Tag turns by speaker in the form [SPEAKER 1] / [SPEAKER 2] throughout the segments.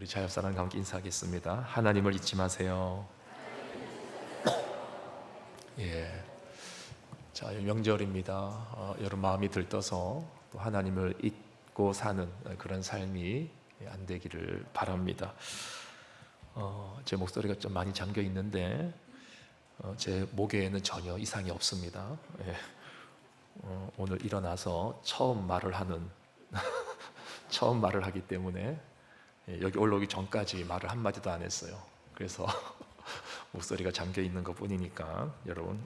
[SPEAKER 1] 우리 자협사랑과 함께 인사하겠습니다. 하나님을 잊지 마세요. 예, 자, 명절입니다. 여러분 마음이 들떠서 또 하나님을 잊고 사는 그런 삶이 안 되기를 바랍니다. 제 목소리가 좀 많이 잠겨 있는데 제 목에는 전혀 이상이 없습니다. 예, 오늘 일어나서 처음 말을 하는 처음 말을 하기 때문에 여기 올라오기 전까지 말을 한마디도 안 했어요. 그래서 목소리가 잠겨 있는 것 뿐이니까 여러분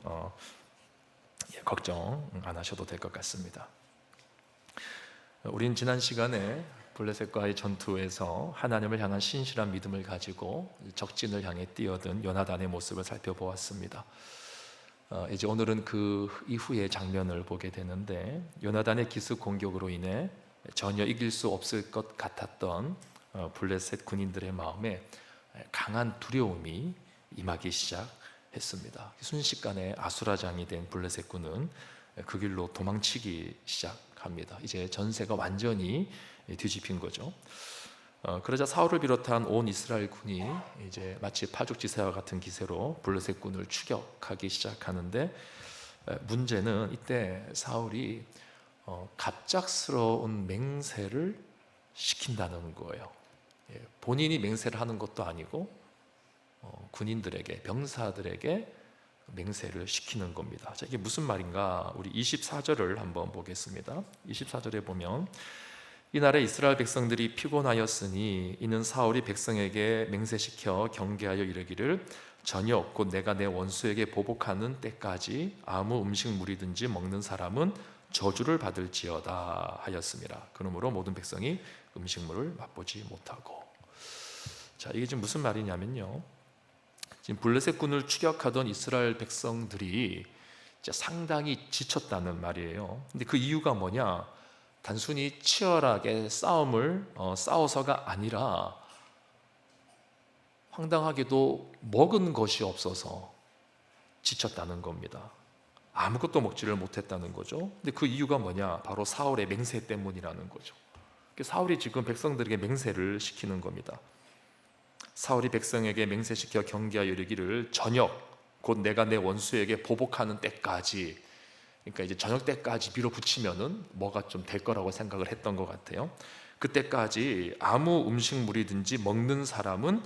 [SPEAKER 1] 걱정 안 하셔도 될 것 같습니다. 우린 지난 시간에 블레셋과의 전투에서 하나님을 향한 신실한 믿음을 가지고 적진을 향해 뛰어든 요나단의 모습을 살펴보았습니다. 이제 오늘은 그 이후의 장면을 보게 되는데, 요나단의 기습 공격으로 인해 전혀 이길 수 없을 것 같았던 블레셋 군인들의 마음에 강한 두려움이 임하기 시작했습니다. 순식간에 아수라장이 된 블레셋 군은 그 길로 도망치기 시작합니다. 이제 전세가 완전히 뒤집힌 거죠. 그러자 사울을 비롯한 온 이스라엘 군이 이제 마치 파죽지세와 같은 기세로 블레셋 군을 추격하기 시작하는데, 문제는 이때 사울이 갑작스러운 맹세를 시킨다는 거예요. 본인이 맹세를 하는 것도 아니고 군인들에게, 병사들에게 맹세를 시키는 겁니다. 자, 이게 무슨 말인가? 우리 24절을 한번 보겠습니다. 24절에 보면, 이날에 이스라엘 백성들이 피곤하였으니 이는 사울이 백성에게 맹세시켜 경계하여 이르기를 저녁 곧 내가 내 원수에게 보복하는 때까지 아무 음식물이든지 먹는 사람은 저주를 받을지어다 하였습니다. 그러므로 모든 백성이 음식물을 맛보지 못하고. 자, 이게 지금 무슨 말이냐면요, 지금 블레셋 군을 추격하던 이스라엘 백성들이 상당히 지쳤다는 말이에요. 근데 그 이유가 뭐냐? 단순히 치열하게 싸움을 싸워서가 아니라 황당하게도 먹은 것이 없어서 지쳤다는 겁니다. 아무것도 먹지를 못했다는 거죠. 근데 그 이유가 뭐냐? 바로 사울의 맹세 때문이라는 거죠. 사울이 지금 백성들에게 맹세를 시키는 겁니다. 사울이 백성에게 맹세시켜 경계하여 이르기를 저녁 곧 내가 내 원수에게 보복하는 때까지, 그러니까 이제 저녁 때까지 밀어붙이면은 뭐가 좀 될 거라고 생각을 했던 것 같아요. 그때까지 아무 음식물이든지 먹는 사람은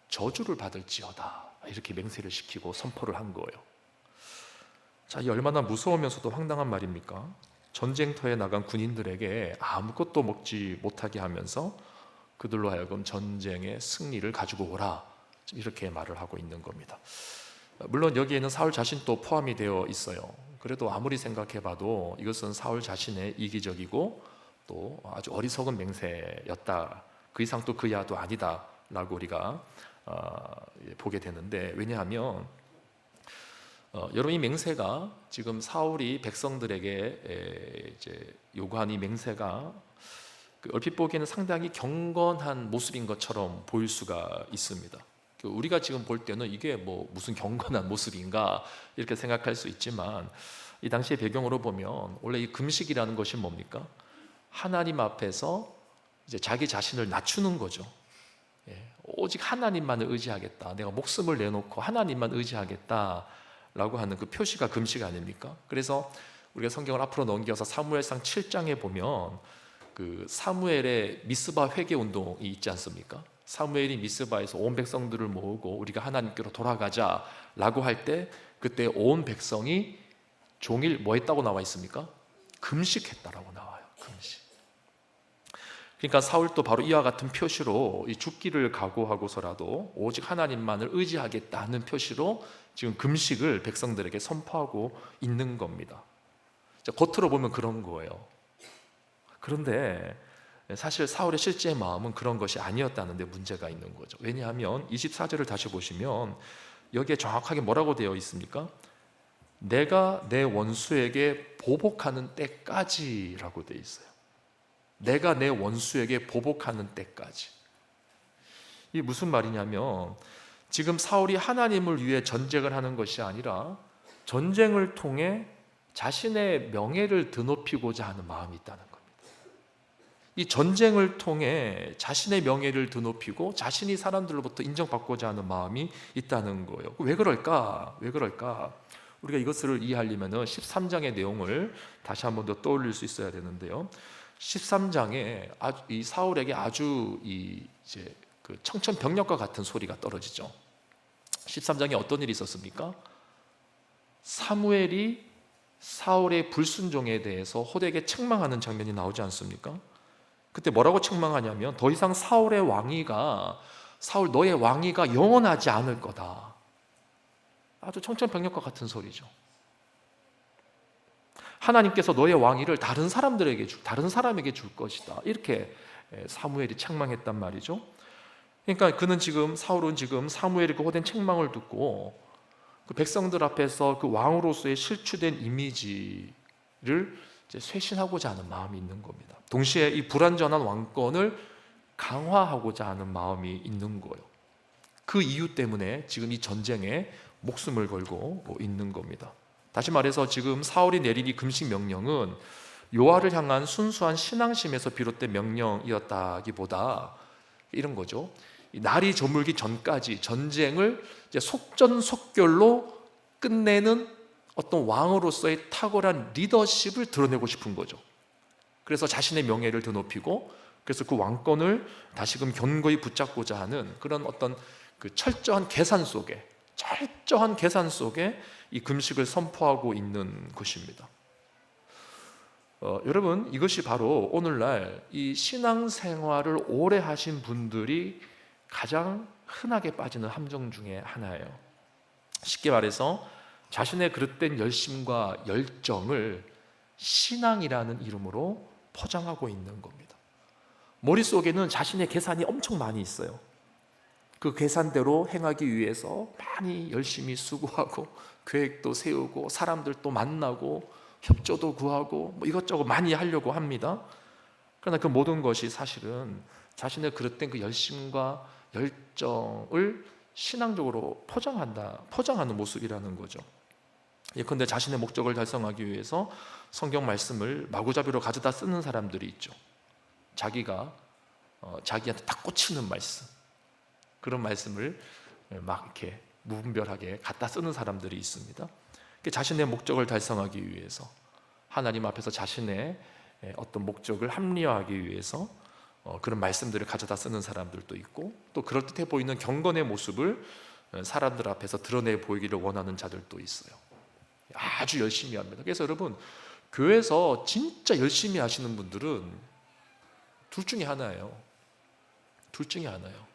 [SPEAKER 1] 저주를 받을지어다, 이렇게 맹세를 시키고 선포를 한 거예요. 자, 이 얼마나 무서우면서도 황당한 말입니까? 전쟁터에 나간 군인들에게 아무것도 먹지 못하게 하면서 그들로 하여금 전쟁의 승리를 가지고 오라, 이렇게 말을 하고 있는 겁니다. 물론 여기에는 사울 자신도 포함이 되어 있어요. 그래도 아무리 생각해봐도 이것은 사울 자신의 이기적이고 또 아주 어리석은 맹세였다, 그 이상 또 그 이하도 아니다 라고 우리가 보게 되는데, 왜냐하면 여러분, 이 맹세가 지금 사울이 백성들에게 이제 요구한 이 맹세가 얼핏 보기에는 상당히 경건한 모습인 것처럼 보일 수가 있습니다. 우리가 지금 볼 때는 이게 뭐 무슨 경건한 모습인가 이렇게 생각할 수 있지만, 이 당시의 배경으로 보면 원래 이 금식이라는 것이 뭡니까? 하나님 앞에서 이제 자기 자신을 낮추는 거죠. 오직 하나님만을 의지하겠다, 내가 목숨을 내놓고 하나님만 의지하겠다 라고 하는 그 표시가 금식 아닙니까? 그래서 우리가 성경을 앞으로 넘겨서 사무엘상 7장에 보면 그 사무엘의 미스바 회개 운동이 있지 않습니까? 사무엘이 미스바에서 온 백성들을 모으고 우리가 하나님께로 돌아가자라고 할 때, 그때 온 백성이 종일 뭐 했다고 나와 있습니까? 금식했다라고 나와요. 금식. 그러니까 사울도 바로 이와 같은 표시로 이 죽기를 각오하고서라도 오직 하나님만을 의지하겠다는 표시로 지금 금식을 백성들에게 선포하고 있는 겁니다. 겉으로 보면 그런 거예요. 그런데 사실 사울의 실제 마음은 그런 것이 아니었다는 데 문제가 있는 거죠. 왜냐하면 24절을 다시 보시면 여기에 정확하게 뭐라고 되어 있습니까? 내가 내 원수에게 보복하는 때까지라고 되어 있어요. 내가 내 원수에게 보복하는 때까지. 이게 무슨 말이냐면, 지금 사울이 하나님을 위해 전쟁을 하는 것이 아니라 전쟁을 통해 자신의 명예를 드높이고자 하는 마음이 있다는 겁니다. 이 전쟁을 통해 자신의 명예를 드높이고 자신이 사람들로부터 인정받고자 하는 마음이 있다는 거예요. 왜 그럴까? 왜 그럴까? 우리가 이것을 이해하려면 13장의 내용을 다시 한번 더 떠올릴 수 있어야 되는데요. 13장에 이 사울에게 아주 이제 그 청천벽력과 같은 소리가 떨어지죠. 13장에 어떤 일이 있었습니까? 사무엘이 사울의 불순종에 대해서 호되게 책망하는 장면이 나오지 않습니까? 그때 뭐라고 책망하냐면 더 이상 사울 너의 왕위가 영원하지 않을 거다. 아주 청천벽력과 같은 소리죠. 하나님께서 너의 왕위를 다른 사람에게 줄 것이다. 이렇게 사무엘이 책망했단 말이죠. 그러니까 사울은 지금 사무엘의 그 호된 책망을 듣고 그 백성들 앞에서 그 왕으로서의 실추된 이미지를 이제 쇄신하고자 하는 마음이 있는 겁니다. 동시에 이 불완전한 왕권을 강화하고자 하는 마음이 있는 거예요. 그 이유 때문에 지금 이 전쟁에 목숨을 걸고 있는 겁니다. 다시 말해서 지금 사울이 내린 이 금식 명령은 요하를 향한 순수한 신앙심에서 비롯된 명령이었다기보다 이런 거죠. 날이 저물기 전까지 전쟁을 이제 속전속결로 끝내는 어떤 왕으로서의 탁월한 리더십을 드러내고 싶은 거죠. 그래서 자신의 명예를 드높이고 그래서 그 왕권을 다시금 견고히 붙잡고자 하는 그런 어떤 그 철저한 계산 속에 이 금식을 선포하고 있는 것입니다. 여러분, 이것이 바로 오늘날 이 신앙생활을 오래 하신 분들이 가장 흔하게 빠지는 함정 중에 하나예요. 쉽게 말해서 자신의 그릇된 열심과 열정을 신앙이라는 이름으로 포장하고 있는 겁니다. 머릿속에는 자신의 계산이 엄청 많이 있어요. 그 계산대로 행하기 위해서 많이 열심히 수고하고 계획도 세우고 사람들도 만나고 협조도 구하고 뭐 이것저것 많이 하려고 합니다. 그러나 그 모든 것이 사실은 자신의 그릇된 그 열심과 열정을 신앙적으로 포장하는 모습이라는 거죠. 예컨대 자신의 목적을 달성하기 위해서 성경 말씀을 마구잡이로 가져다 쓰는 사람들이 있죠. 자기한테 딱 꽂히는 말씀, 그런 말씀을 막 이렇게 무분별하게 갖다 쓰는 사람들이 있습니다. 자신의 목적을 달성하기 위해서 하나님 앞에서 자신의 어떤 목적을 합리화하기 위해서 그런 말씀들을 가져다 쓰는 사람들도 있고, 또 그럴듯해 보이는 경건의 모습을 사람들 앞에서 드러내 보이기를 원하는 자들도 있어요. 아주 열심히 합니다. 그래서 여러분, 교회에서 진짜 열심히 하시는 분들은 둘 중에 하나예요. 둘 중에 하나예요.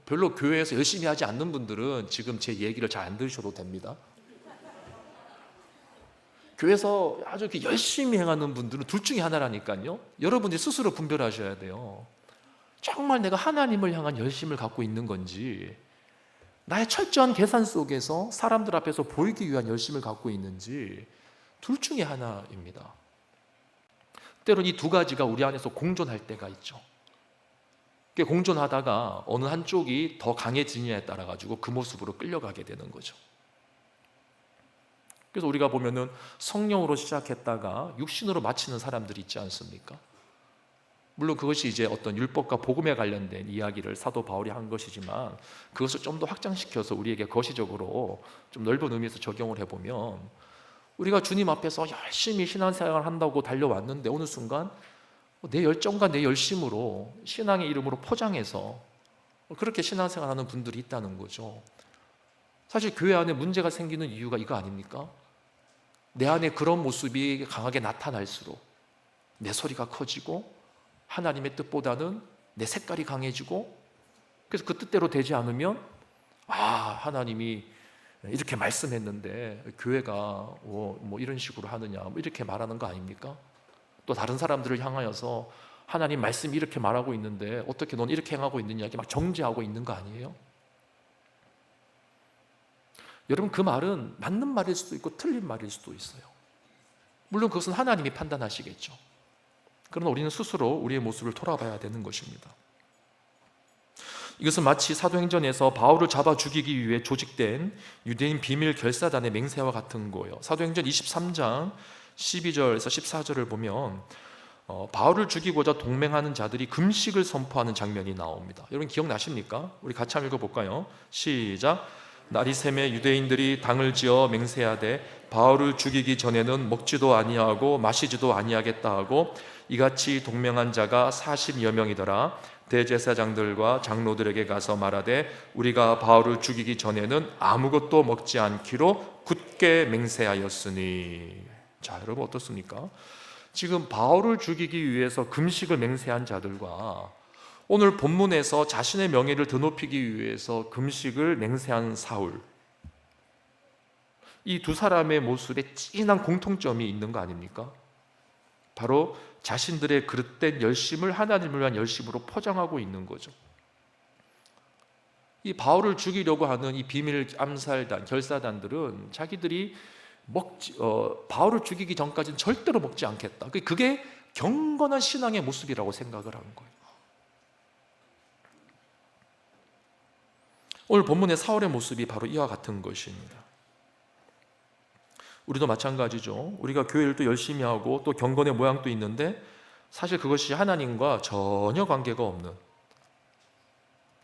[SPEAKER 1] 별로 교회에서 열심히 하지 않는 분들은 지금 제 얘기를 잘 안 들으셔도 됩니다. 교회에서 아주 이렇게 열심히 행하는 분들은 둘 중에 하나라니까요. 여러분들이 스스로 분별하셔야 돼요. 정말 내가 하나님을 향한 열심을 갖고 있는 건지, 나의 철저한 계산 속에서 사람들 앞에서 보이기 위한 열심을 갖고 있는지, 둘 중에 하나입니다. 때로는 이 두 가지가 우리 안에서 공존할 때가 있죠. 공존하다가 어느 한쪽이 더 강해지느냐에 따라 가지고 그 모습으로 끌려가게 되는 거죠. 그래서 우리가 보면은 성령으로 시작했다가 육신으로 마치는 사람들이 있지 않습니까? 물론 그것이 이제 어떤 율법과 복음에 관련된 이야기를 사도 바울이 한 것이지만, 그것을 좀 더 확장시켜서 우리에게 거시적으로 좀 넓은 의미에서 적용을 해보면, 우리가 주님 앞에서 열심히 신앙생활을 한다고 달려왔는데 어느 순간 내 열정과 내 열심으로 신앙의 이름으로 포장해서 그렇게 신앙생활하는 분들이 있다는 거죠. 사실 교회 안에 문제가 생기는 이유가 이거 아닙니까? 내 안에 그런 모습이 강하게 나타날수록 내 소리가 커지고 하나님의 뜻보다는 내 색깔이 강해지고, 그래서 그 뜻대로 되지 않으면 하나님이 이렇게 말씀했는데 교회가 뭐 이런 식으로 하느냐, 뭐 이렇게 말하는 거 아닙니까? 또 다른 사람들을 향하여서 하나님 말씀이 이렇게 말하고 있는데 어떻게 넌 이렇게 행하고 있느냐, 이렇게 막 정죄하고 있는 거 아니에요? 여러분, 그 말은 맞는 말일 수도 있고 틀린 말일 수도 있어요. 물론 그것은 하나님이 판단하시겠죠. 그러나 우리는 스스로 우리의 모습을 돌아봐야 되는 것입니다. 이것은 마치 사도행전에서 바울을 잡아 죽이기 위해 조직된 유대인 비밀 결사단의 맹세와 같은 거예요. 사도행전 23장 12절에서 14절을 보면 바울을 죽이고자 동맹하는 자들이 금식을 선포하는 장면이 나옵니다. 여러분 기억나십니까? 우리 같이 한번 읽어볼까요? 시작. 날이 새매 유대인들이 당을 지어 맹세하되 바울을 죽이기 전에는 먹지도 아니하고 마시지도 아니하겠다 하고 이같이 동맹한 자가 40여 명이더라. 대제사장들과 장로들에게 가서 말하되 우리가 바울을 죽이기 전에는 아무것도 먹지 않기로 굳게 맹세하였으니. 자, 여러분 어떻습니까? 지금 바울을 죽이기 위해서 금식을 맹세한 자들과 오늘 본문에서 자신의 명예를 드높이기 위해서 금식을 맹세한 사울, 이 두 사람의 모습에 진한 공통점이 있는 거 아닙니까? 바로 자신들의 그릇된 열심을 하나님을 위한 열심으로 포장하고 있는 거죠. 이 바울을 죽이려고 하는 이 비밀 암살단, 결사단들은 자기들이 바울을 죽이기 전까지는 절대로 먹지 않겠다. 그게 경건한 신앙의 모습이라고 생각을 하는 거예요. 오늘 본문의 사울의 모습이 바로 이와 같은 것입니다. 우리도 마찬가지죠. 우리가 교회를 또 열심히 하고 또 경건의 모양도 있는데 사실 그것이 하나님과 전혀 관계가 없는,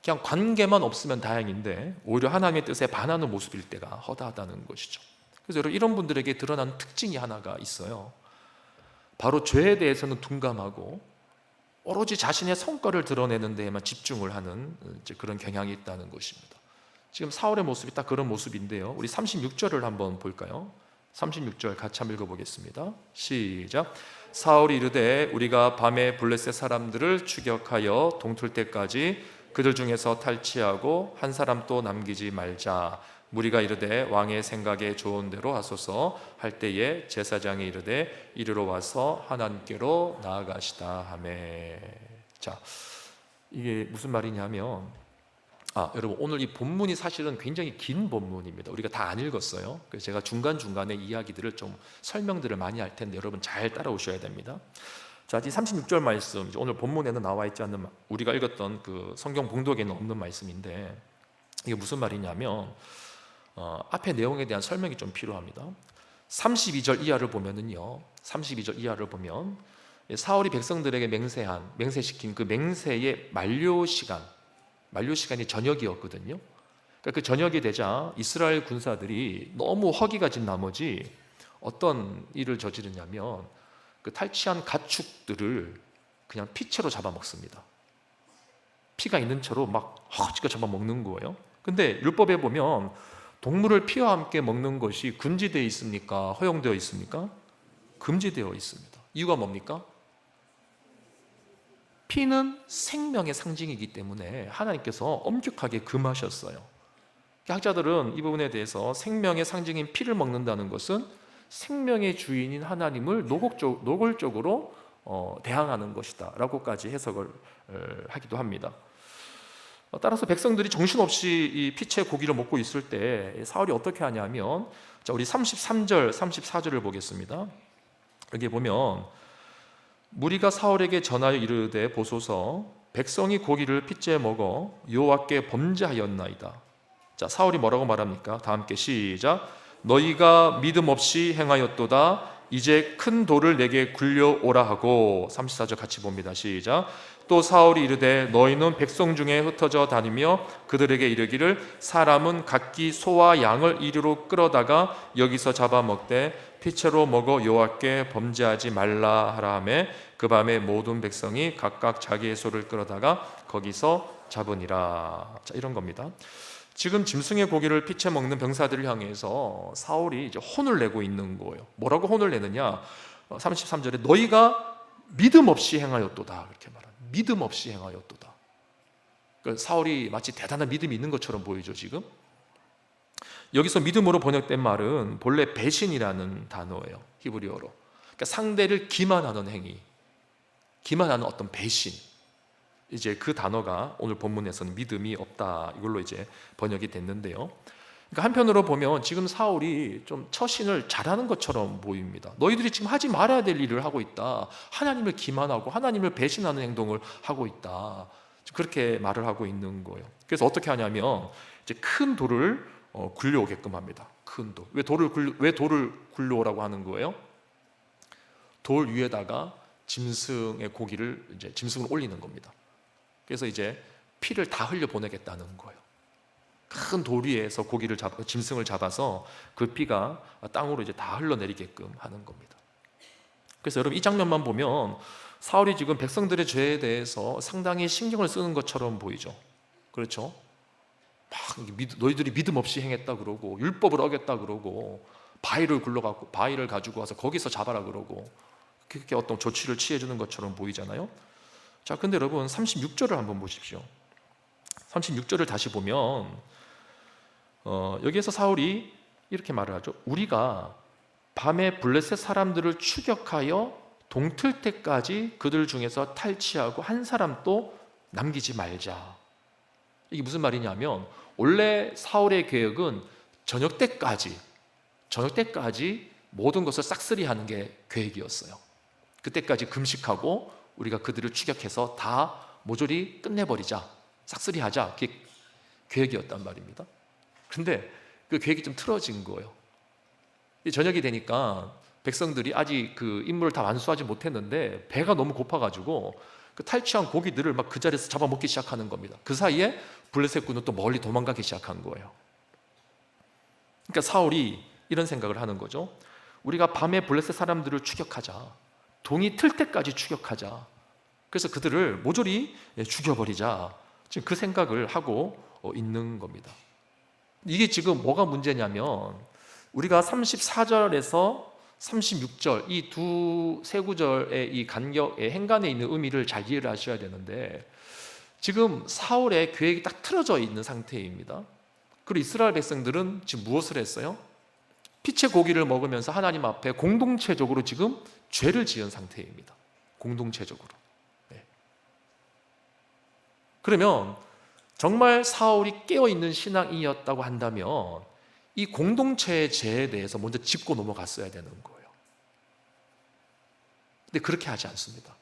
[SPEAKER 1] 그냥 관계만 없으면 다행인데 오히려 하나님의 뜻에 반하는 모습일 때가 허다하다는 것이죠. 그래서 여러분 이런 분들에게 드러나는 특징이 하나가 있어요. 바로 죄에 대해서는 둔감하고 오로지 자신의 성과를 드러내는 데에만 집중을 하는 그런 경향이 있다는 것입니다. 지금 사울의 모습이 딱 그런 모습인데요. 우리 36절을 한번 볼까요? 36절 같이 한번 읽어보겠습니다. 시작. 사울이 이르되 우리가 밤에 블레셋 사람들을 추격하여 동틀 때까지 그들 중에서 탈취하고 한 사람도 남기지 말자. 무리가 이르되 왕의 생각에 좋은 대로 하소서 할 때에 제사장이 이르되 이리로 와서 하나님께로 나아가시다 하매. 자, 이게 무슨 말이냐면 여러분 오늘 이 본문이 사실은 굉장히 긴 본문입니다. 우리가 다 안 읽었어요. 그래서 제가 중간중간에 이야기들을 좀 설명들을 많이 할 텐데 여러분 잘 따라오셔야 됩니다. 자, 이 36절 말씀, 오늘 본문에는 나와 있지 않는, 우리가 읽었던 그 성경 봉독에는 없는 말씀인데 이게 무슨 말이냐면 앞에 내용에 대한 설명이 좀 필요합니다. 32절 이하를 보면은요, 32절 이하를 보면 사울이 백성들에게 맹세시킨 그 맹세의 만료 시간이 저녁이었거든요. 그러니까 그 저녁이 되자 이스라엘 군사들이 너무 허기가 진 나머지 어떤 일을 저지르냐면 그 탈취한 가축들을 그냥 피채로 잡아먹습니다. 피가 있는 채로 막 허지가 잡아먹는 거예요. 근데 율법에 보면 동물을 피와 함께 먹는 것이 금지되어 있습니까? 허용되어 있습니까? 금지되어 있습니다. 이유가 뭡니까? 피는 생명의 상징이기 때문에 하나님께서 엄격하게 금하셨어요. 학자들은 이 부분에 대해서 생명의 상징인 피를 먹는다는 것은 생명의 주인인 하나님을 노골적으로 대항하는 것이다 라고까지 해석을 하기도 합니다. 따라서 백성들이 정신없이 이 피채 고기를 먹고 있을 때 사울이 어떻게 하냐면, 자, 우리 33절, 34절을 보겠습니다. 여기 보면 무리가 사울에게 전하여 이르되 보소서 백성이 고기를 피째 먹어 여호와께 범죄하였나이다. 자, 사울이 뭐라고 말합니까? 다 함께 시작. 너희가 믿음 없이 행하였도다. 이제 큰 돌을 내게 굴려오라 하고. 34절 같이 봅니다. 시작. 또 사울이 이르되 너희는 백성 중에 흩어져 다니며 그들에게 이르기를 사람은 각기 소와 양을 이리로 끌어다가 여기서 잡아먹되 피채로 먹어 여호와께 범죄하지 말라 하라 하매 그 밤에 모든 백성이 각각 자기의 소를 끌어다가 거기서 잡으니라. 자, 이런 겁니다. 지금 짐승의 고기를 피채 먹는 병사들을 향해서 사울이 이제 혼을 내고 있는 거예요. 뭐라고 혼을 내느냐? 33절에 너희가 믿음 없이 행하였도다 그렇게 말합니다. 믿음 없이 행하였도다. 그러니까 사울이 마치 대단한 믿음이 있는 것처럼 보이죠. 지금 여기서 믿음으로 번역된 말은 본래 배신이라는 단어예요. 히브리어로. 그러니까 상대를 기만하는 행위, 기만하는 어떤 배신. 이제 그 단어가 오늘 본문에서는 믿음이 없다 이걸로 이제 번역이 됐는데요. 그러니까 한편으로 보면 지금 사울이 좀 처신을 잘하는 것처럼 보입니다. 너희들이 지금 하지 말아야 될 일을 하고 있다. 하나님을 기만하고 하나님을 배신하는 행동을 하고 있다. 그렇게 말을 하고 있는 거예요. 그래서 어떻게 하냐면 이제 큰 돌을 굴려오게끔 합니다. 큰 돌. 왜 돌을 굴려오라고 하는 거예요? 돌 위에다가 짐승의 고기를 이제 짐승을 올리는 겁니다. 그래서 이제 피를 다 흘려 보내겠다는 거예요. 큰 돌 위에서 짐승을 잡아서 그 피가 땅으로 이제 다 흘러내리게끔 하는 겁니다. 그래서 여러분 이 장면만 보면 사울이 지금 백성들의 죄에 대해서 상당히 신경을 쓰는 것처럼 보이죠. 그렇죠? 막 너희들이 믿음 없이 행했다 그러고 율법을 어겼다 그러고 바위를 가지고 와서 거기서 잡아라 그러고 그렇게 어떤 조치를 취해주는 것처럼 보이잖아요. 자, 근데 여러분 36절을 한번 보십시오. 36절을 다시 보면 여기에서 사울이 이렇게 말을 하죠. 우리가 밤에 블레셋 사람들을 추격하여 동틀 때까지 그들 중에서 탈취하고 한 사람도 남기지 말자. 이게 무슨 말이냐면 원래 사울의 계획은 저녁 때까지 모든 것을 싹쓸이하는 게 계획이었어요. 그때까지 금식하고 우리가 그들을 추격해서 다 모조리 끝내버리자, 싹쓸이하자, 그게 계획이었단 말입니다. 근데 그 계획이 좀 틀어진 거예요. 저녁이 되니까 백성들이 아직 그 임무를 다 완수하지 못했는데 배가 너무 고파가지고 그 탈취한 고기들을 막 그 자리에서 잡아먹기 시작하는 겁니다. 그 사이에 블레셋 군은 또 멀리 도망가기 시작한 거예요. 그러니까 사울이 이런 생각을 하는 거죠. 우리가 밤에 블레셋 사람들을 추격하자, 동이 틀 때까지 추격하자. 그래서 그들을 모조리 죽여버리자. 지금 그 생각을 하고 있는 겁니다. 이게 지금 뭐가 문제냐면 우리가 34절에서 36절 이 세 구절의 이 간격의 행간에 있는 의미를 잘 이해를 하셔야 되는데 지금 사울의 계획이 딱 틀어져 있는 상태입니다. 그리고 이스라엘 백성들은 지금 무엇을 했어요? 피채 고기를 먹으면서 하나님 앞에 공동체적으로 지금 죄를 지은 상태입니다. 공동체적으로. 네. 그러면 정말 사울이 깨어있는 신앙이었다고 한다면 이 공동체의 죄에 대해서 먼저 짚고 넘어갔어야 되는 거예요. 근데 그렇게 하지 않습니다.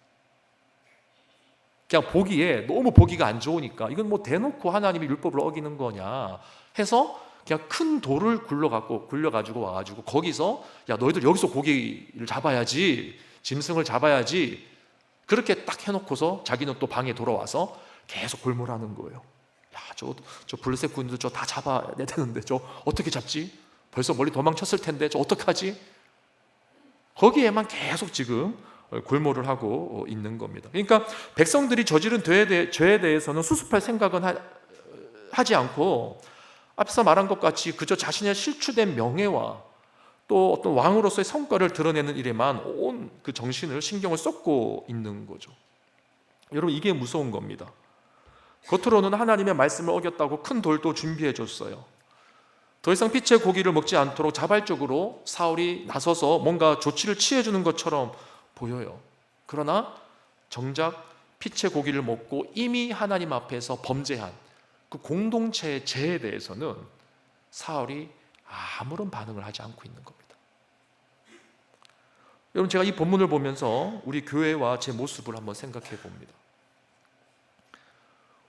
[SPEAKER 1] 그냥 너무 보기가 안 좋으니까 이건 뭐 대놓고 하나님의 율법을 어기는 거냐 해서 그냥 큰 돌을 굴려가지고 와가지고 거기서 야 너희들 여기서 고기를 잡아야지, 짐승을 잡아야지, 그렇게 딱 해놓고서 자기는 또 방에 돌아와서 계속 골몰하는 거예요. 야, 저 블레셋 군인들 저 다 잡아야 되는데 저 어떻게 잡지? 벌써 멀리 도망쳤을 텐데 저 어떡하지? 거기에만 계속 지금 골몰을 하고 있는 겁니다. 그러니까 백성들이 저지른 죄에 대해서는 수습할 생각은 하지 않고 앞서 말한 것 같이 그저 자신의 실추된 명예와 또 어떤 왕으로서의 성과를 드러내는 일에만 온 그 정신을 신경을 쏟고 있는 거죠. 여러분 이게 무서운 겁니다. 겉으로는 하나님의 말씀을 어겼다고 큰 돌도 준비해 줬어요. 더 이상 피채 고기를 먹지 않도록 자발적으로 사울이 나서서 뭔가 조치를 취해 주는 것처럼 보여요. 그러나 정작 피채 고기를 먹고 이미 하나님 앞에서 범죄한 그 공동체의 죄에 대해서는 사울이 아무런 반응을 하지 않고 있는 겁니다. 여러분 제가 이 본문을 보면서 우리 교회와 제 모습을 한번 생각해 봅니다.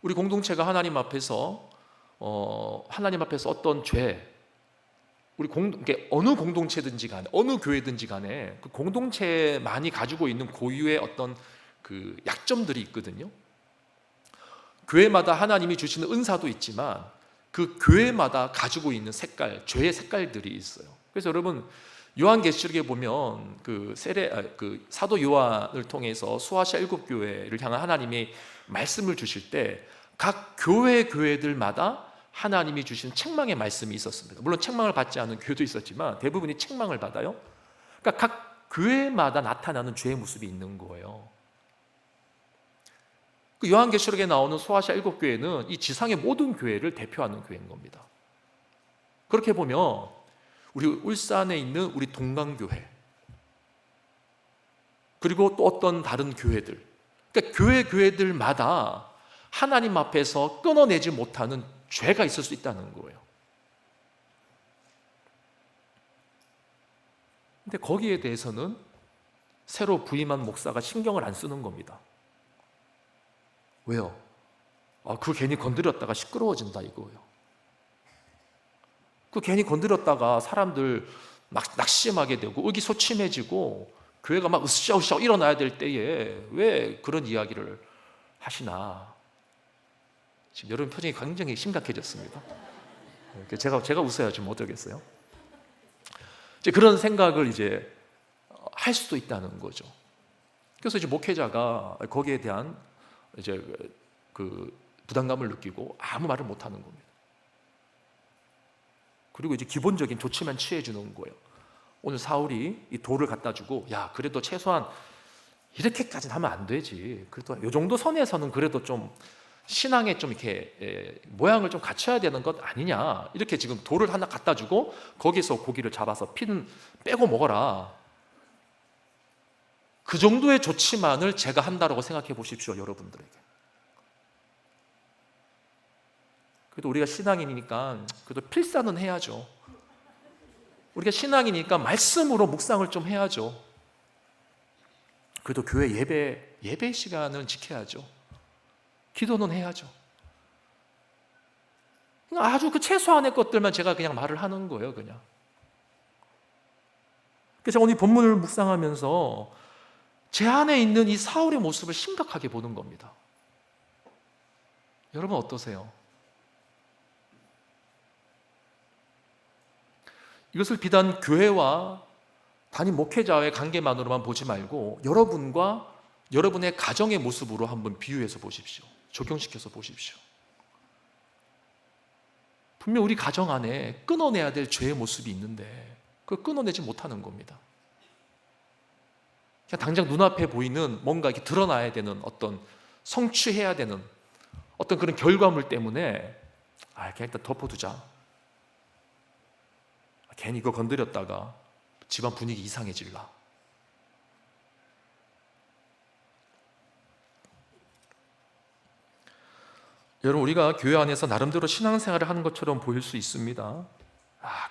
[SPEAKER 1] 우리 공동체가 하나님 앞에서 어떤 죄, 어느 공동체든지 간에 어느 교회든지 간에 그 공동체만이 가지고 있는 고유의 어떤 그 약점들이 있거든요. 교회마다 하나님이 주시는 은사도 있지만 그 교회마다 가지고 있는 죄의 색깔들이 있어요. 그래서 여러분 요한계시록에 보면 그 사도 요한을 통해서 수아시아 7교회를 향한 하나님이 말씀을 주실 때 각 교회들마다 하나님이 주신 책망의 말씀이 있었습니다. 물론 책망을 받지 않은 교회도 있었지만 대부분이 책망을 받아요. 그러니까 각 교회마다 나타나는 죄의 모습이 있는 거예요. 그 요한계시록에 나오는 소아시아 7교회는 이 지상의 모든 교회를 대표하는 교회인 겁니다. 그렇게 보면 우리 울산에 있는 우리 동강교회 그리고 또 어떤 다른 교회들, 그러니까 교회들마다 하나님 앞에서 끊어내지 못하는 죄가 있을 수 있다는 거예요. 근데 거기에 대해서는 새로 부임한 목사가 신경을 안 쓰는 겁니다. 왜요? 그 괜히 건드렸다가 시끄러워진다 이거예요. 그 괜히 건드렸다가 사람들 낙심하게 되고 의기소침해지고 교회가 막 으쌰으쌰 일어나야 될 때에 왜 그런 이야기를 하시나. 지금 여러분 표정이 굉장히 심각해졌습니다. 제가 웃어야지 뭐 어쩌겠어요. 이제 그런 생각을 이제 할 수도 있다는 거죠. 그래서 이제 목회자가 거기에 대한 이제 그 부담감을 느끼고 아무 말을 못 하는 겁니다. 그리고 이제 기본적인 조치만 취해 주는 거예요. 오늘 사울이 이 돌을 갖다 주고, 야, 그래도 최소한 이렇게까지는 하면 안 되지. 그래도 이 정도 선에서는 그래도 좀 신앙에 좀 이렇게 모양을 좀 갖춰야 되는 것 아니냐. 이렇게 지금 돌을 하나 갖다 주고 거기서 고기를 잡아서 피는 빼고 먹어라. 그 정도의 조치만을 제가 한다라고 생각해 보십시오, 여러분들에게. 그래도 우리가 신앙인이니까 그래도 필사는 해야죠. 우리가 신앙이니까 말씀으로 묵상을 좀 해야죠. 그래도 교회 예배 시간은 지켜야죠. 기도는 해야죠. 아주 그 최소한의 것들만 제가 그냥 말을 하는 거예요, 그냥. 그래서 오늘 본문을 묵상하면서 제 안에 있는 이 사울의 모습을 심각하게 보는 겁니다. 여러분 어떠세요? 이것을 비단 교회와 담임 목회자의 관계만으로만 보지 말고 여러분과 여러분의 가정의 모습으로 한번 비유해서 보십시오. 적용시켜서 보십시오. 분명 우리 가정 안에 끊어내야 될 죄의 모습이 있는데 그걸 끊어내지 못하는 겁니다. 그냥 당장 눈앞에 보이는 뭔가 이렇게 드러나야 되는 어떤 성취해야 되는 어떤 그런 결과물 때문에 그냥 일단 덮어두자. 괜히 이거 건드렸다가 집안 분위기 이상해질라. 여러분, 우리가 교회 안에서 나름대로 신앙생활을 하는 것처럼 보일 수 있습니다.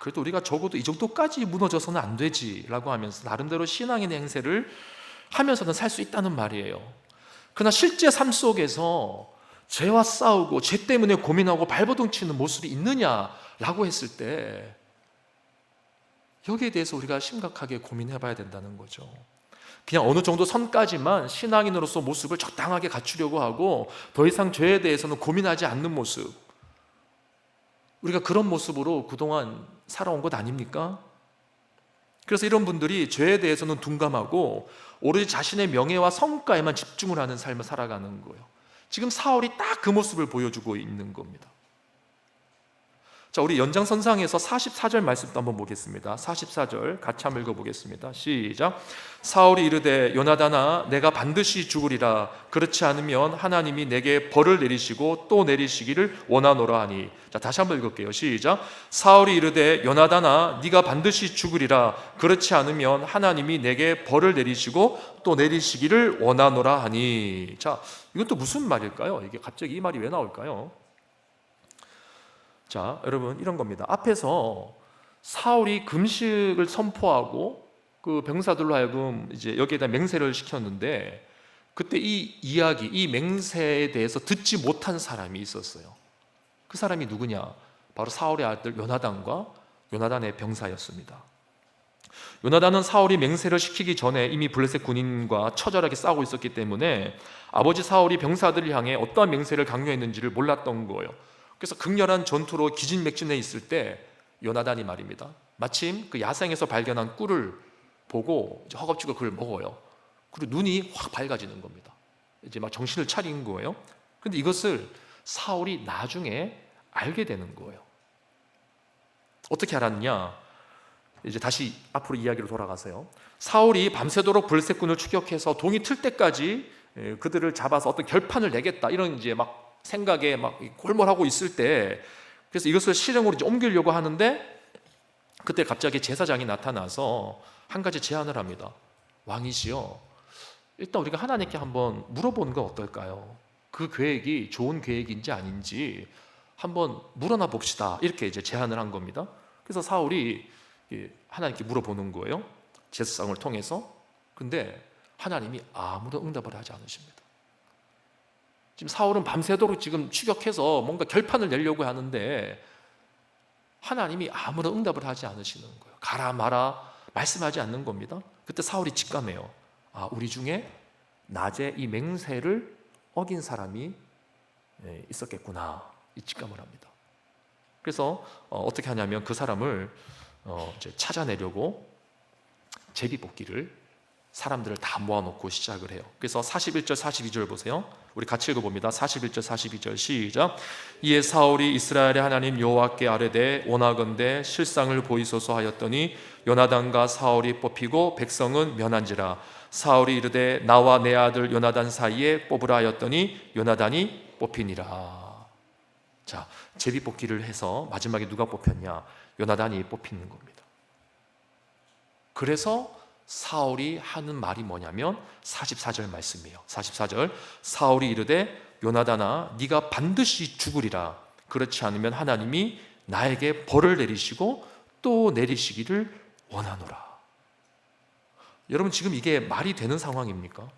[SPEAKER 1] 그래도 우리가 적어도 이 정도까지 무너져서는 안 되지라고 하면서 나름대로 신앙인의 행세를 하면서는 살 수 있다는 말이에요. 그러나 실제 삶 속에서 죄와 싸우고 죄 때문에 고민하고 발버둥 치는 모습이 있느냐라고 했을 때 여기에 대해서 우리가 심각하게 고민해 봐야 된다는 거죠. 그냥 어느 정도 선까지만 신앙인으로서 모습을 적당하게 갖추려고 하고 더 이상 죄에 대해서는 고민하지 않는 모습, 우리가 그런 모습으로 그동안 살아온 것 아닙니까? 그래서 이런 분들이 죄에 대해서는 둔감하고 오로지 자신의 명예와 성과에만 집중을 하는 삶을 살아가는 거예요. 지금 사울이 딱 그 모습을 보여주고 있는 겁니다. 자, 우리 연장선상에서 44절 말씀도 한번 보겠습니다. 44절 같이 한번 읽어보겠습니다. 시작. 사울이 이르되 요나단아 내가 반드시 죽으리라. 그렇지 않으면 하나님이 내게 벌을 내리시고 또 내리시기를 원하노라 하니. 자, 다시 한번 읽을게요. 시작. 사울이 이르되 요나단아 네가 반드시 죽으리라. 그렇지 않으면 하나님이 내게 벌을 내리시고 또 내리시기를 원하노라 하니. 자, 이건 또 무슨 말일까요? 이게 갑자기 이 말이 왜 나올까요? 자, 여러분 이런 겁니다. 앞에서 사울이 금식을 선포하고 그 병사들로 하여금 이제 여기에다 맹세를 시켰는데 그때 이 이야기, 이 맹세에 대해서 듣지 못한 사람이 있었어요. 그 사람이 누구냐? 바로 사울의 아들 요나단과 요나단의 병사였습니다. 요나단은 사울이 맹세를 시키기 전에 이미 블레셋 군인과 처절하게 싸우고 있었기 때문에 아버지 사울이 병사들을 향해 어떠한 맹세를 강요했는지를 몰랐던 거예요. 그래서 극렬한 전투로 기진맥진해 있을 때 요나단이 말입니다. 마침 그 야생에서 발견한 꿀을 보고 이제 허겁지겁 그걸 먹어요. 그리고 눈이 확 밝아지는 겁니다. 이제 막 정신을 차린 거예요. 그런데 이것을 사울이 나중에 알게 되는 거예요. 어떻게 알았냐? 이제 다시 앞으로 이야기로 돌아가세요. 사울이 밤새도록 블레셋군을 추격해서 동이 틀 때까지 그들을 잡아서 어떤 결판을 내겠다 이런 이제 막 생각에 막 골몰하고 있을 때, 그래서 이것을 실행으로 이제 옮기려고 하는데 그때 갑자기 제사장이 나타나서 한 가지 제안을 합니다. 왕이시여, 일단 우리가 하나님께 한번 물어보는 건 어떨까요? 그 계획이 좋은 계획인지 아닌지 한번 물어나 봅시다. 이렇게 이제 제안을 한 겁니다. 그래서 사울이 하나님께 물어보는 거예요. 제사장을 통해서. 근데 하나님이 아무런 응답을 하지 않으십니다. 지금 사울은 밤새도록 지금 추격해서 뭔가 결판을 내려고 하는데 하나님이 아무런 응답을 하지 않으시는 거예요. 가라 마라 말씀하지 않는 겁니다. 그때 사울이 직감해요. 아, 우리 중에 낮에 이 맹세를 어긴 사람이 있었겠구나, 이 직감을 합니다. 그래서 어떻게 하냐면 그 사람을 이제 찾아내려고 제비뽑기를 사람들을 다 모아놓고 시작을 해요. 그래서 41절 42절 보세요. 우리 같이 읽어봅니다. 41절 42절 시작. 이에 사울이 이스라엘의 하나님 여호와께 아뢰되 원하건대 실상을 보이소서 하였더니 요나단과 사울이 뽑히고 백성은 면한지라. 사울이 이르되 나와 내 아들 요나단 사이에 뽑으라 하였더니 요나단이 뽑히니라. 자, 제비뽑기를 해서 마지막에 누가 뽑혔냐? 요나단이 뽑히는 겁니다. 그래서 사울이 하는 말이 뭐냐면 44절 말씀이에요. 44절 사울이 이르되 요나단아 네가 반드시 죽으리라. 그렇지 않으면 하나님이 나에게 벌을 내리시고 또 내리시기를 원하노라. 여러분, 지금 이게 말이 되는 상황입니까?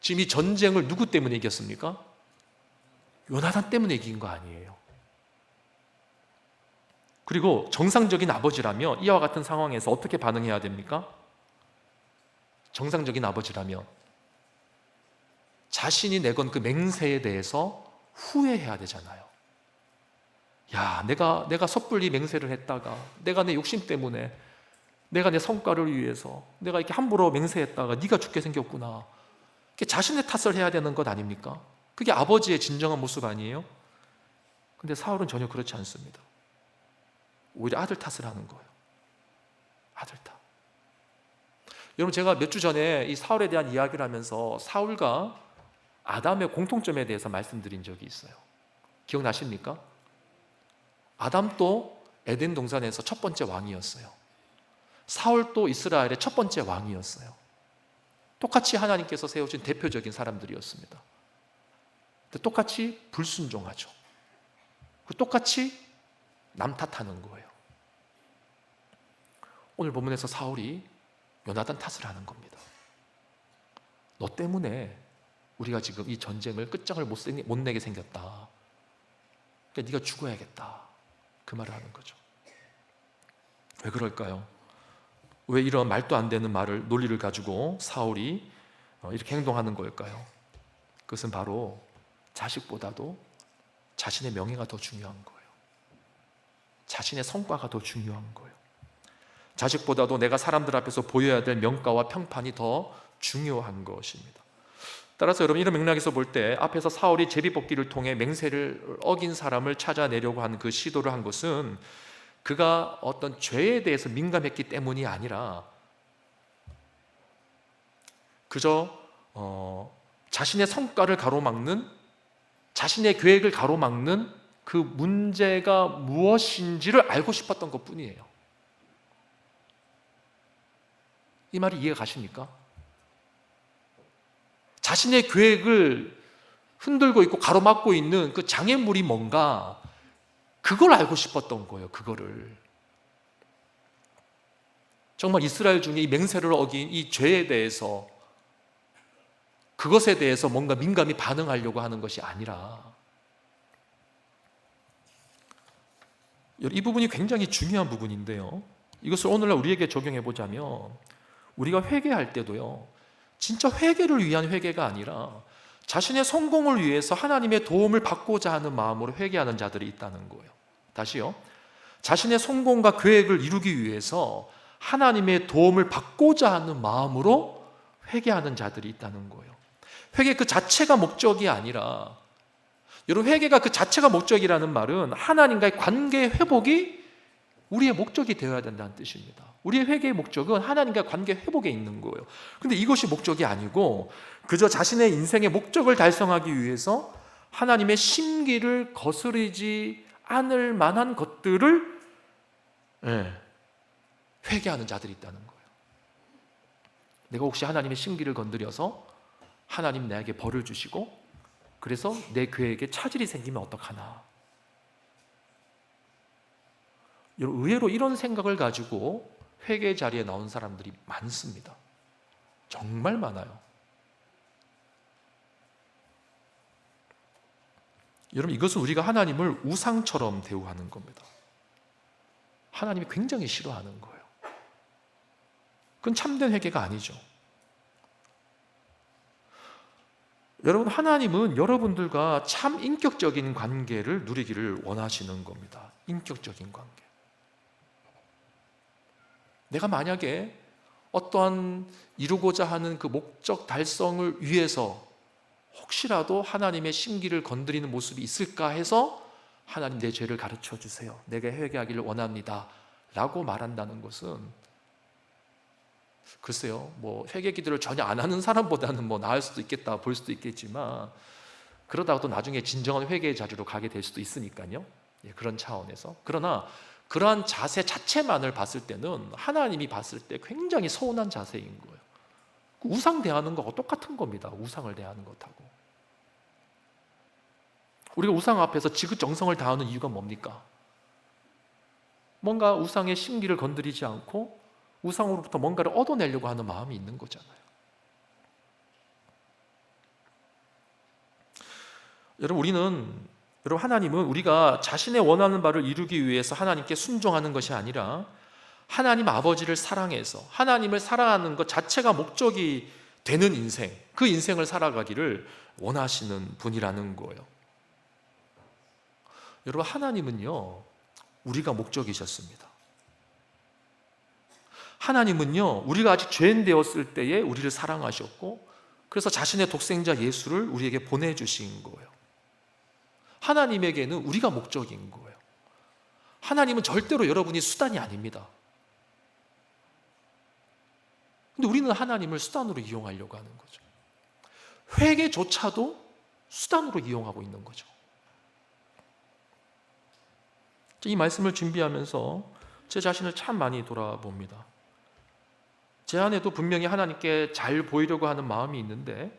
[SPEAKER 1] 지금 이 전쟁을 누구 때문에 이겼습니까? 요나단 때문에 이긴 거 아니에요. 그리고 정상적인 아버지라면 이와 같은 상황에서 어떻게 반응해야 됩니까? 정상적인 아버지라면 자신이 내건 그 맹세에 대해서 후회해야 되잖아요. 야, 내가 섣불리 맹세를 했다가, 내가 내 욕심 때문에, 내가 내 성과를 위해서 내가 이렇게 함부로 맹세했다가 네가 죽게 생겼구나. 자신의 탓을 해야 되는 것 아닙니까? 그게 아버지의 진정한 모습 아니에요? 근데 사울은 전혀 그렇지 않습니다. 오히려 아들 탓을 하는 거예요. 아들 탓. 여러분, 제가 몇 주 전에 이 사울에 대한 이야기를 하면서 사울과 아담의 공통점에 대해서 말씀드린 적이 있어요. 기억나십니까? 아담도 에덴 동산에서 첫 번째 왕이었어요. 사울도 이스라엘의 첫 번째 왕이었어요. 똑같이 하나님께서 세우신 대표적인 사람들이었습니다. 근데 똑같이 불순종하죠. 똑같이 남 탓하는 거예요. 오늘 본문에서 사울이 요나단 탓을 하는 겁니다. 너 때문에 우리가 지금 이 전쟁을 끝장을 못 내게 생겼다. 그러니까 네가 죽어야겠다. 그 말을 하는 거죠. 왜 그럴까요? 왜 이런 말도 안 되는 말을, 논리를 가지고 사울이 이렇게 행동하는 걸까요? 그것은 바로 자식보다도 자신의 명예가 더 중요한 거예요. 자신의 성과가 더 중요한 거예요. 자식보다도 내가 사람들 앞에서 보여야 될 명가와 평판이 더 중요한 것입니다. 따라서 여러분, 이런 맥락에서 볼 때 앞에서 사울이 제비뽑기를 통해 맹세를 어긴 사람을 찾아내려고 한 그 시도를 한 것은 그가 어떤 죄에 대해서 민감했기 때문이 아니라 그저 자신의 성과를 가로막는, 자신의 계획을 가로막는 그 문제가 무엇인지를 알고 싶었던 것뿐이에요. 이 말이 이해가 가십니까? 자신의 계획을 흔들고 있고 가로막고 있는 그 장애물이 뭔가, 그걸 알고 싶었던 거예요. 그거를. 정말 이스라엘 중에 이 맹세를 어긴 이 죄에 대해서, 그것에 대해서 뭔가 민감히 반응하려고 하는 것이 아니라, 이 부분이 굉장히 중요한 부분인데요, 이것을 오늘날 우리에게 적용해 보자면 우리가 회개할 때도요, 진짜 회개를 위한 회개가 아니라 자신의 성공을 위해서 하나님의 도움을 받고자 하는 마음으로 회개하는 자들이 있다는 거예요. 다시요, 자신의 성공과 계획을 이루기 위해서 하나님의 도움을 받고자 하는 마음으로 회개하는 자들이 있다는 거예요. 회개 그 자체가 목적이 아니라, 여러분, 회개가 그 자체가 목적이라는 말은 하나님과의 관계 회복이 우리의 목적이 되어야 된다는 뜻입니다. 우리의 회개의 목적은 하나님과의 관계 회복에 있는 거예요. 그런데 이것이 목적이 아니고 그저 자신의 인생의 목적을 달성하기 위해서 하나님의 심기를 거스르지 않을 만한 것들을 회개하는 자들이 있다는 거예요. 내가 혹시 하나님의 심기를 건드려서 하나님 나에게 벌을 주시고 그래서 내 계획에 차질이 생기면 어떡하나. 의외로 이런 생각을 가지고 회개 자리에 나온 사람들이 많습니다. 정말 많아요. 여러분, 이것은 우리가 하나님을 우상처럼 대우하는 겁니다. 하나님이 굉장히 싫어하는 거예요. 그건 참된 회개가 아니죠. 여러분, 하나님은 여러분들과 참 인격적인 관계를 누리기를 원하시는 겁니다. 인격적인 관계. 내가 만약에 어떠한 이루고자 하는 그 목적 달성을 위해서 혹시라도 하나님의 심기를 건드리는 모습이 있을까 해서 하나님, 내 죄를 가르쳐 주세요, 내게 회개하기를 원합니다 라고 말한다는 것은, 글쎄요, 회개 기도를 전혀 안 하는 사람보다는 나을 수도 있겠다 볼 수도 있겠지만, 그러다가 또 나중에 진정한 회개의 자리로 가게 될 수도 있으니까요. 그런 차원에서. 그러나 그러한 자세 자체만을 봤을 때는 하나님이 봤을 때 굉장히 서운한 자세인 거예요. 우상 대하는 거하고 똑같은 겁니다. 우상을 대하는 것하고. 우리가 우상 앞에서 지극정성을 다하는 이유가 뭡니까? 뭔가 우상의 심기를 건드리지 않고 우상으로부터 뭔가를 얻어내려고 하는 마음이 있는 거잖아요. 여러분, 하나님은 우리가 자신의 원하는 바를 이루기 위해서 하나님께 순종하는 것이 아니라 하나님 아버지를 사랑해서 하나님을 사랑하는 것 자체가 목적이 되는 인생, 그 인생을 살아가기를 원하시는 분이라는 거예요. 여러분, 하나님은요, 우리가 목적이셨습니다. 하나님은요, 우리가 아직 죄인 되었을 때에 우리를 사랑하셨고, 그래서 자신의 독생자 예수를 우리에게 보내주신 거예요. 하나님에게는 우리가 목적인 거예요. 하나님은 절대로 여러분이 수단이 아닙니다. 근데 우리는 하나님을 수단으로 이용하려고 하는 거죠. 회개조차도 수단으로 이용하고 있는 거죠. 이 말씀을 준비하면서 제 자신을 참 많이 돌아봅니다. 제 안에도 분명히 하나님께 잘 보이려고 하는 마음이 있는데,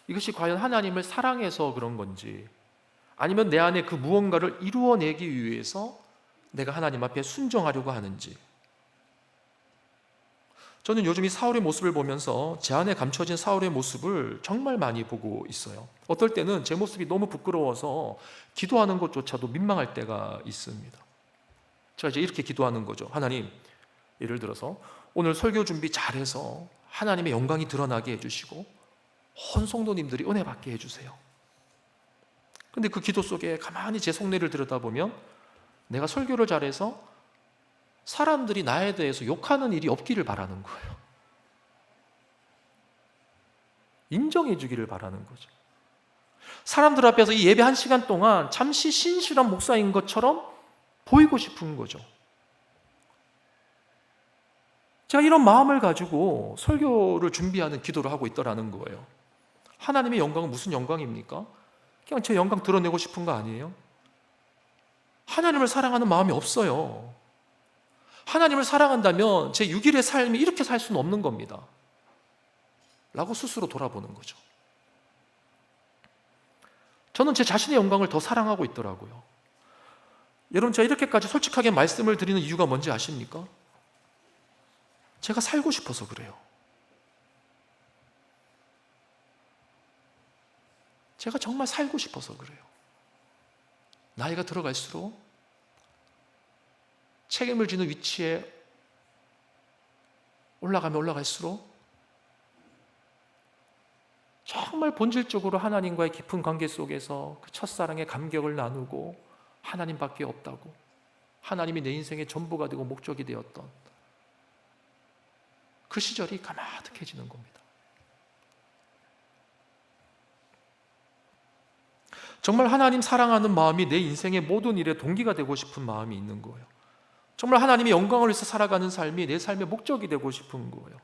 [SPEAKER 1] 이것이 과연 하나님을 사랑해서 그런 건지, 아니면 내 안에 그 무언가를 이루어내기 위해서 내가 하나님 앞에 순종하려고 하는지. 저는 요즘 이 사울의 모습을 보면서 제 안에 감춰진 사울의 모습을 정말 많이 보고 있어요. 어떨 때는 제 모습이 너무 부끄러워서 기도하는 것조차도 민망할 때가 있습니다. 제가 이제 이렇게 기도하는 거죠. 하나님, 예를 들어서 오늘 설교 준비 잘해서 하나님의 영광이 드러나게 해주시고 온 성도님들이 은혜 받게 해주세요. 근데 그 기도 속에 가만히 제 속내를 들여다보면 내가 설교를 잘해서 사람들이 나에 대해서 욕하는 일이 없기를 바라는 거예요. 인정해 주기를 바라는 거죠. 사람들 앞에서 이 예배 1시간 동안 잠시 신실한 목사인 것처럼 보이고 싶은 거죠. 제가 이런 마음을 가지고 설교를 준비하는 기도를 하고 있더라는 거예요. 하나님의 영광은 무슨 영광입니까? 그냥 제 영광 드러내고 싶은 거 아니에요? 하나님을 사랑하는 마음이 없어요. 하나님을 사랑한다면 제 6일의 삶이 이렇게 살 수는 없는 겁니다 라고 스스로 돌아보는 거죠. 저는 제 자신의 영광을 더 사랑하고 있더라고요. 여러분, 제가 이렇게까지 솔직하게 말씀을 드리는 이유가 뭔지 아십니까? 제가 살고 싶어서 그래요. 제가 정말 살고 싶어서 그래요. 나이가 들어갈수록 책임을 지는 위치에 올라가면 올라갈수록 정말 본질적으로 하나님과의 깊은 관계 속에서 그 첫사랑의 감격을 나누고 하나님밖에 없다고, 하나님이 내 인생의 전부가 되고 목적이 되었던 그 시절이 가마득해지는 겁니다. 정말 하나님 사랑하는 마음이 내 인생의 모든 일에 동기가 되고 싶은 마음이 있는 거예요. 정말 하나님의 영광을 위해서 살아가는 삶이 내 삶의 목적이 되고 싶은 거예요.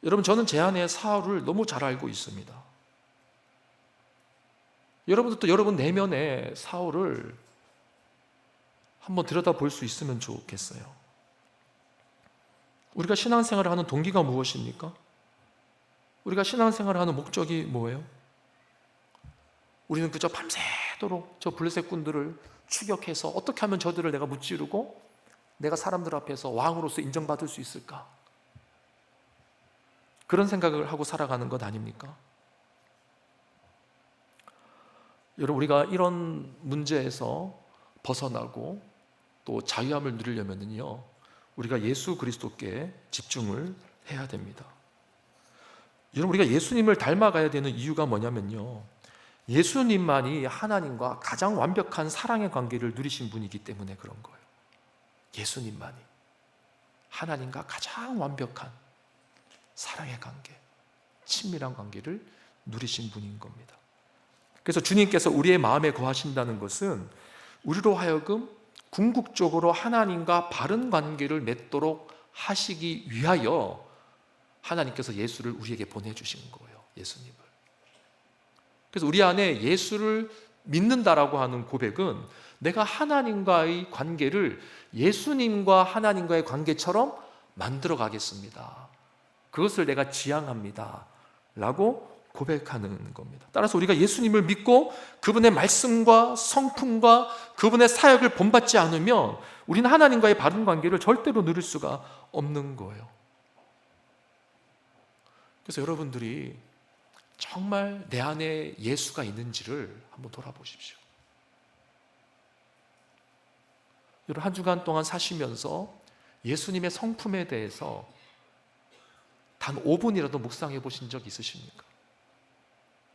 [SPEAKER 1] 여러분, 저는 제 안에 사울을 너무 잘 알고 있습니다. 여러분들도 여러분 내면의 사울을 한번 들여다볼 수 있으면 좋겠어요. 우리가 신앙생활을 하는 동기가 무엇입니까? 우리가 신앙생활을 하는 목적이 뭐예요? 우리는 그저 밤새도록 저 블레셋 군들을 추격해서 어떻게 하면 저들을 내가 무찌르고 내가 사람들 앞에서 왕으로서 인정받을 수 있을까? 그런 생각을 하고 살아가는 것 아닙니까? 여러분, 우리가 이런 문제에서 벗어나고 또 자유함을 누리려면요, 우리가 예수 그리스도께 집중을 해야 됩니다. 여러분, 우리가 예수님을 닮아가야 되는 이유가 뭐냐면요, 예수님만이 하나님과 가장 완벽한 사랑의 관계를 누리신 분이기 때문에 그런 거예요. 예수님만이 하나님과 가장 완벽한 사랑의 관계, 친밀한 관계를 누리신 분인 겁니다. 그래서 주님께서 우리의 마음에 거하신다는 것은 우리로 하여금 궁극적으로 하나님과 바른 관계를 맺도록 하시기 위하여 하나님께서 예수를 우리에게 보내주신 거예요. 예수님을. 그래서 우리 안에 예수를 믿는다라고 하는 고백은 내가 하나님과의 관계를 예수님과 하나님과의 관계처럼 만들어 가겠습니다. 그것을 내가 지향합니다 라고 고백하는 겁니다. 따라서 우리가 예수님을 믿고 그분의 말씀과 성품과 그분의 사역을 본받지 않으면 우리는 하나님과의 바른 관계를 절대로 누릴 수가 없는 거예요. 그래서 여러분들이 정말 내 안에 예수가 있는지를 한번 돌아보십시오. 여러분, 한 주간 동안 사시면서 예수님의 성품에 대해서 단 5분이라도 묵상해 보신 적 있으십니까?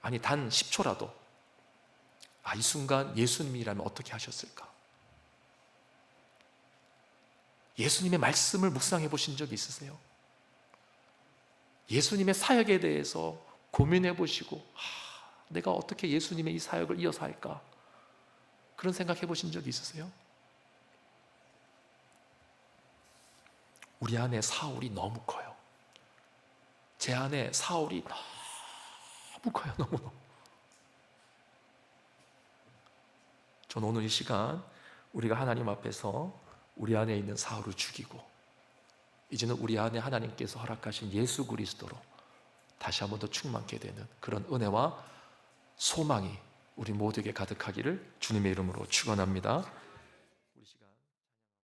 [SPEAKER 1] 아니, 단 10초라도 이 순간 예수님이라면 어떻게 하셨을까? 예수님의 말씀을 묵상해 보신 적 있으세요? 예수님의 사역에 대해서 고민해 보시고 내가 어떻게 예수님의 이 사역을 이어서 할까? 그런 생각해 보신 적 있으세요? 우리 안에 사울이 너무 커요. 제 안에 사울이 너무 커요. 너무. 저는 오늘 이 시간 우리가 하나님 앞에서 우리 안에 있는 사울을 죽이고 이제는 우리 안에 하나님께서 허락하신 예수 그리스도로 다시 한 번 더 충만케 되는 그런 은혜와 소망이 우리 모두에게 가득하기를 주님의 이름으로 축원합니다.